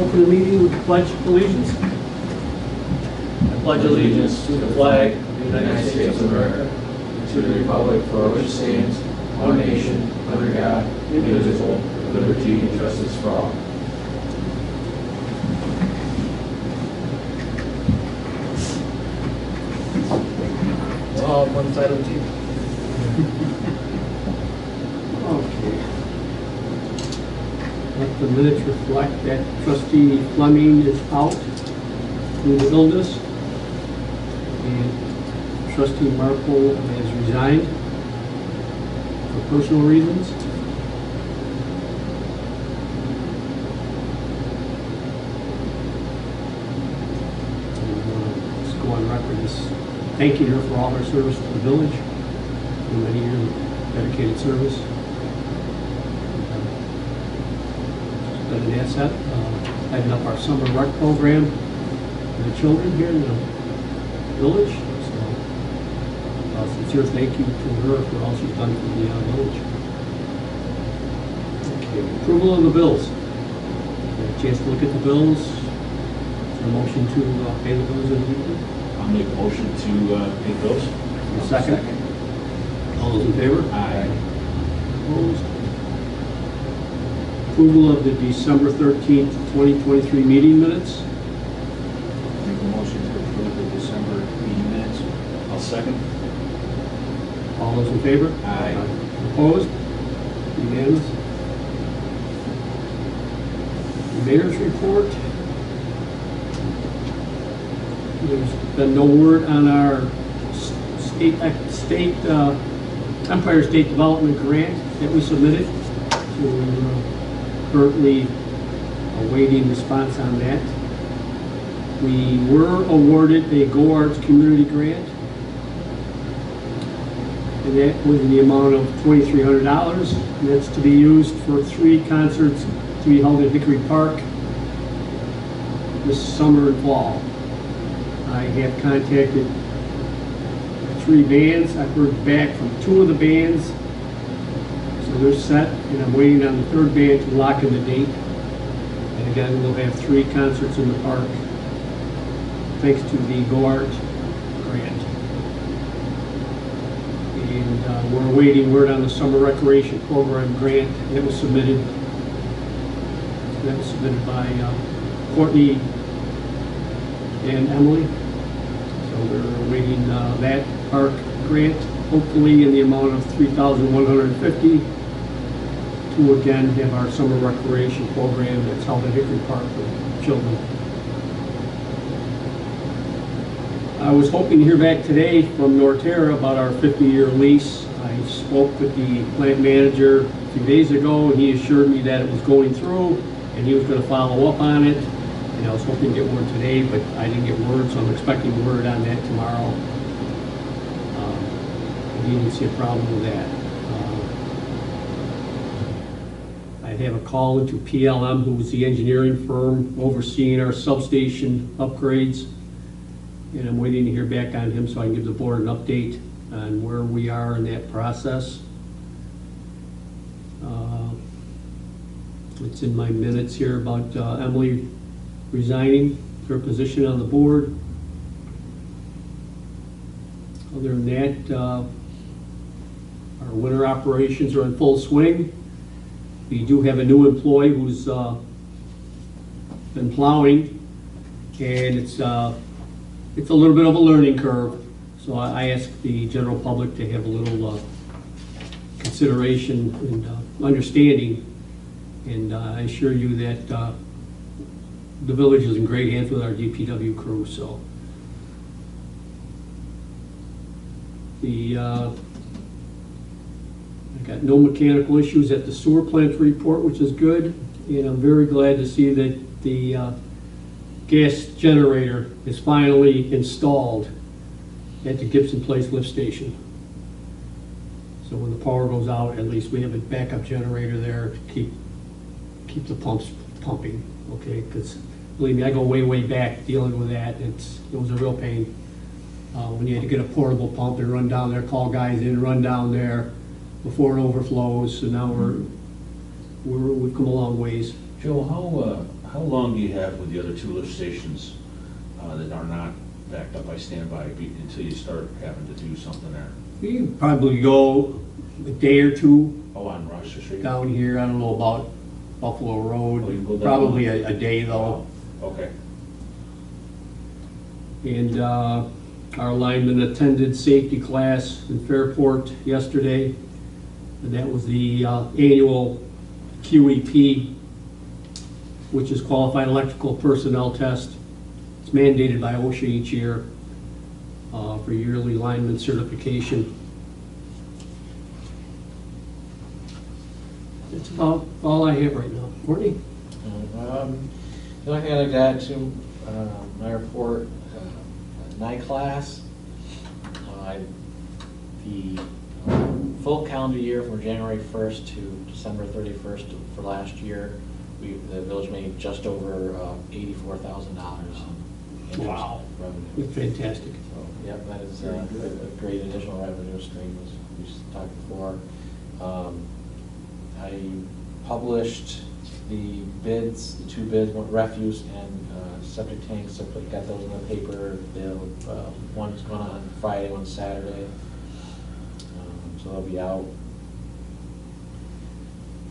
open the meeting with the Pledge of Allegiance. I pledge allegiance to the flag of the United States of America, and to the republic for which it stands, one nation, under God, indivisible, with liberty and justice for all. One side of the team. Okay. Let the minutes reflect that Trustee Fleming is out due to illness, and Trustee Marple has resigned for personal reasons. Let's go on record as thanking her for all her service to the village, for many years of dedicated service. She's been an asset, heading up our summer rec program for the children here in the village. So, sincere thank you to her for all she's done for the village. Okay, approval of the bills. Got a chance to look at the bills. Is there a motion to pay the bills in the evening? I'll make a motion to pay bills. A second. All those in favor? Aye. Opposed? Approval of the December 13th, 2023 meeting minutes. Make a motion to approve the December meeting minutes. I'll second. All those in favor? Aye. Opposed? Unanimous. Mayor's report. There's been no word on our Empire State Development Grant that we submitted. So we're currently awaiting response on that. We were awarded a Go Arts Community Grant, and that was in the amount of $2,300, and that's to be used for 3 concerts to be held at Hickory Park this summer and fall. I have contacted 3 bands. I've heard back from 2 of the bands, so they're set, and I'm waiting on the 3rd band to lock in the date. And again, we'll have 3 concerts in the park, thanks to the Go Art grant. And we're awaiting word on the Summer Recreation Program grant that was submitted. That was submitted by Courtney and Emily. So we're awaiting that park grant, hopefully in the amount of $3,150 to again have our summer recreation program that's held at Hickory Park for children. I was hoping to hear back today from Norterra about our 50-year lease. I spoke with the plant manager a few days ago, and he assured me that it was going through and he was going to follow up on it. And I was hoping to get word today, but I didn't get word, so I'm expecting word on that tomorrow. He didn't see a problem with that. I have a call into PLM, who was the engineering firm overseeing our substation upgrades, and I'm waiting to hear back on him so I can give the board an update on where we are in that process. It's in my minutes here about Emily resigning her position on the board. Other than that, our winter operations are in full swing. We do have a new employee who's been plowing, and it's a little bit of a learning curve. So I ask the general public to have a little consideration and understanding. And I assure you that the village is in great hands with our DPW crew. So I got no mechanical issues at the sewer plant report, which is good. And I'm very glad to see that the gas generator is finally installed at the Gibson Place lift station. So when the power goes out, at least we have a backup generator there to keep the pumps pumping, okay? Because believe me, I go way back dealing with that. It was a real pain when you had to get a portable pump and run down there, call guys in, run down there before it overflows. So now we've come a long ways. Joe, How long do you have with the other two lift stations that are not backed up by standby until you start having to do something there? You can probably go a day or two Oh, on Rush Street? down here, I don't know about Buffalo Oh, you can go Road, down. probably a day though. Okay. And our lineman attended safety class in Fairport yesterday. And that was the annual QEP, which is Qualified Electrical Personnel Test. It's mandated by OSHA each year for yearly lineman certification. That's about all I have right now. Courtney? The only thing I'd like to add to my report, night class, the full calendar year from January 1st to December 31st for last year, the village made just over $84,000 in interest Wow. revenue. It's fantastic. So, yep, that is a great additional revenue stream, as we talked before. I published the bids, the two bids, refuse and septic tanks, so I got those in the paper. One's going on Friday, one's Saturday. So they'll be out.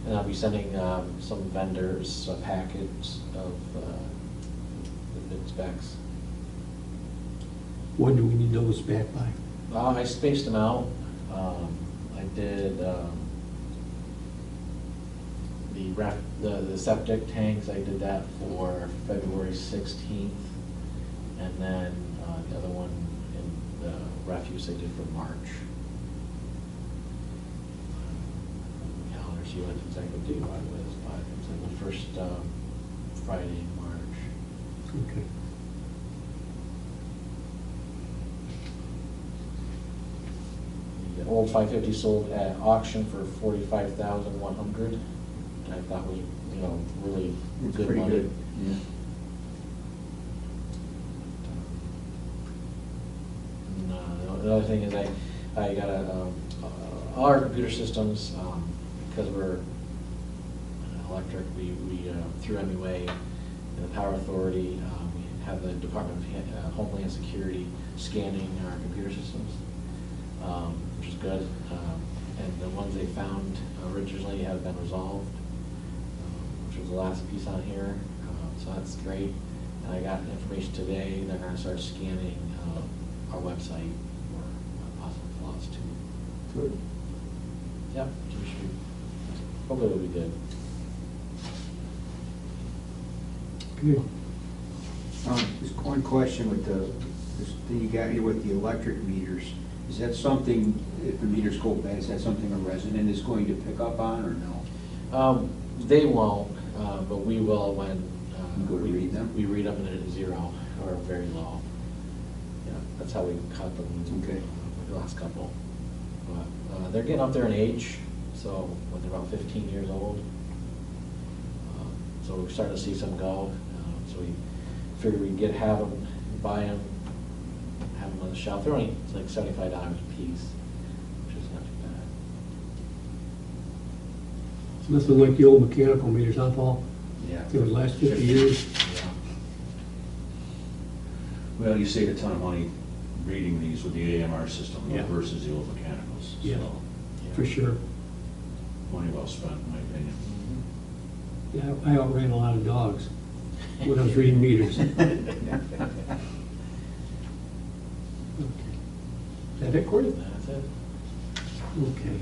And I'll be sending some vendors a package of the bid specs. When do we need those back by? I spaced them out. I did the septic tanks, I did that for February 16th. And then the other one in the refuse I did for March. Calendar, see what exactly date I was, but it's in the first Friday in March. Okay. The old 550 sold at auction for $45,100. I thought was, really It's good pretty money. good. Yeah. And, the other thing is I got all our computer systems, because we're electric, we through MUA and the Power Authority, we have the Department of Homeland Security scanning our computer systems, which is good. And the ones they found originally have been resolved, which was the last piece on here. So that's great. And I got information today, they're gonna start scanning our website for possible flaws too. Good. Yep, so we should, hopefully it'll be good. Good. Just one question with this thing you got here with the electric meters. Is that something, if the meters go bad, is that something a resident is going to pick up on or no? They won't, but we will when. You go to read them? We read them and they're at 0 or very low. Yeah, that's how we cut them. Okay. The last couple. But they're getting up there in age, so when they're about 15 years old. So we're starting to see some go. So we figured we'd have them, buy them, have them on the shelf. They're only like $75 a piece, which is not too bad. It's nothing like the old mechanical meters, huh, Paul? Yeah. They would last 50 years. Yeah. Well, you save a ton of money reading these with the AMR system Yeah. versus the old mechanicals. Yeah. So, For sure. money well spent, in my opinion. Yeah, I outran a lot of dogs when I was reading meters. Okay. Is that it, Courtney? That's it. Okay.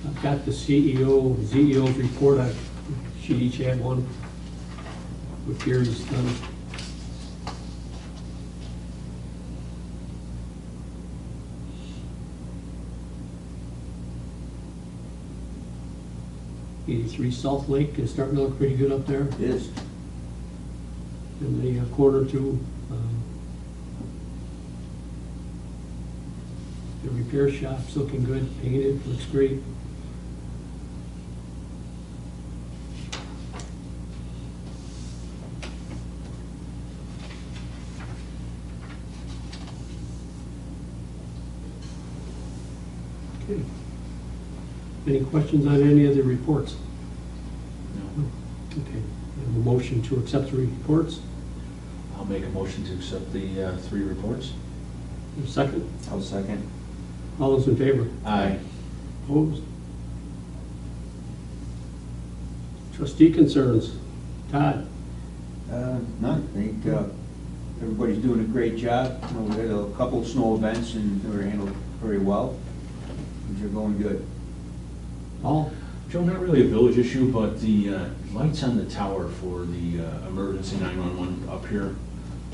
I've got the CEO's report. I should each have one. What Gary's done. '83 South Lake is starting to look pretty good up there. It is. In the quarter two. The repair shop's looking good, painted, looks great. Okay. Any questions on any of the reports? No. Okay, we have a motion to accept the reports. I'll make a motion to accept the 3 reports. A second? I'll second. All those in favor? Aye. Opposed? Trustee concerns. Todd? None. I think everybody's doing a great job. You know, we had a couple of snow events and they were handled very well. Things are going good. Paul? Joe, not really a village issue, but the lights on the tower for the emergency 911 up here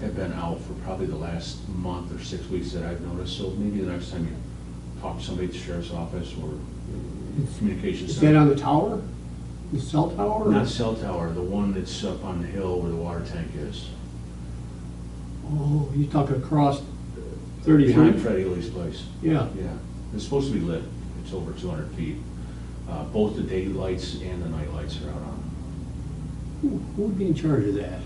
have been out for probably the last month or 6 weeks that I've noticed. So maybe the next time you talk to somebody at the sheriff's office or communications Is center. that on the tower? The cell tower? or- Not cell tower, the one that's up on the hill where the water tank is. Oh, you talking across 33? Behind Freddie Lee's place. Yeah. Yeah, it's supposed to be lit. It's over 200 feet. Both the day lights and the night lights are out on. Who would be in charge of that?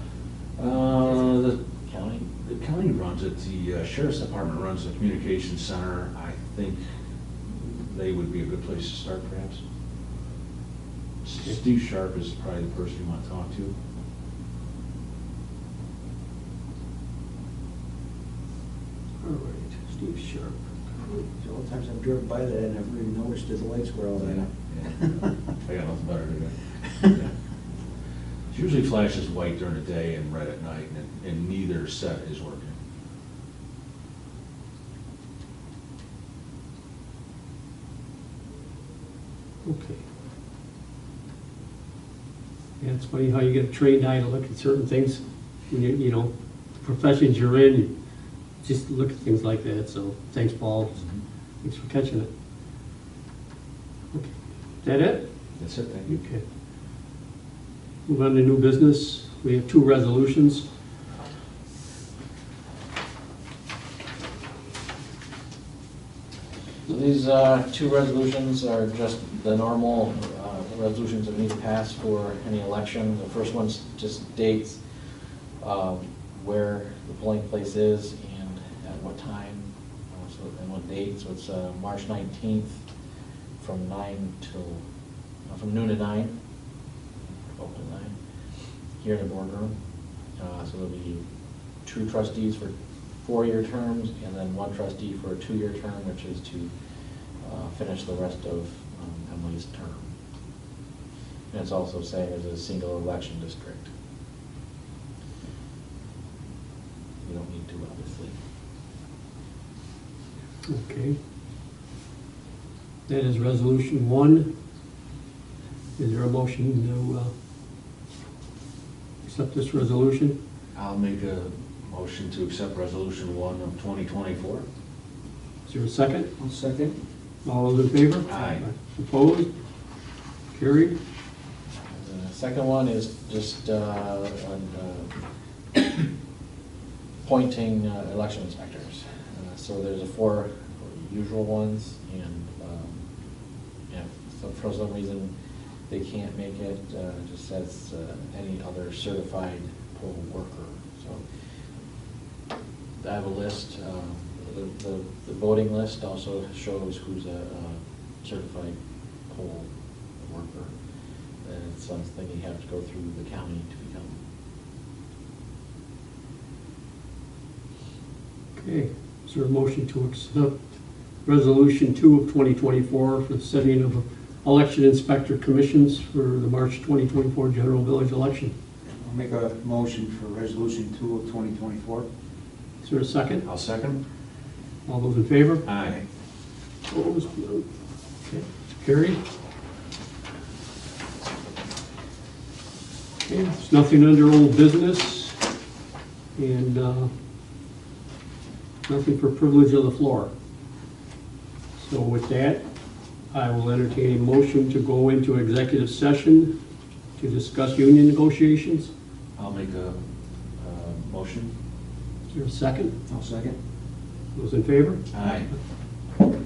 The County? The county runs it, the sheriff's department runs the communications center. I think they would be a good place to start perhaps. Steve Sharp is probably the person you want to talk to. All right, Steve Sharp. All the times I've driven by that, I never even noticed that the lights were all there. I got nothing better to do. It usually flashes white during the day and red at night, and neither set is working. Okay. Yeah, it's funny how you get a trained eye to look at certain things. When you know, the professions you're in, you just look at things like that. So thanks, Paul. Thanks for catching it. Okay. Is that it? That's it, thank you. Okay. Move on to new business. We have 2 resolutions. So these 2 resolutions are just the normal resolutions that we need to pass for any election. The first one's just dates where the polling place is and at what time, and what date. So it's March 19th from noon to 9, open to 9, here in the boardroom. So there'll be 2 trustees for 4-year terms, and then 1 trustee for a 2-year term, which is to finish the rest of Emily's term. And it's also saying it's a single election district. You don't need to, obviously. Okay. That is resolution 1. Is there a motion to accept this resolution? I'll make a motion to accept resolution 1 of 2024. Is there a second? I'll second. All those in favor? Aye. Opposed? Carried? The second one is just appointing election inspectors. So there's 4 usual ones, and so for some reason they can't make it, just says any other certified poll worker. So I have a list. The voting list also shows who's a certified poll worker. And it's something you have to go through the county to become. Okay. Is there a motion to accept resolution 2 of 2024 for the setting of election inspector commissions for the March 2024 general village election? I'll make a motion for resolution 2 of 2024. Is there a second? I'll second. All those in favor? Aye. Opposed? Okay. Carried? Okay, there's nothing under old business, and nothing for privilege of the floor. So with that, I will entertain a motion to go into executive session to discuss union negotiations. I'll make a motion. Is there a second? I'll second. Those in favor? Aye. Okay.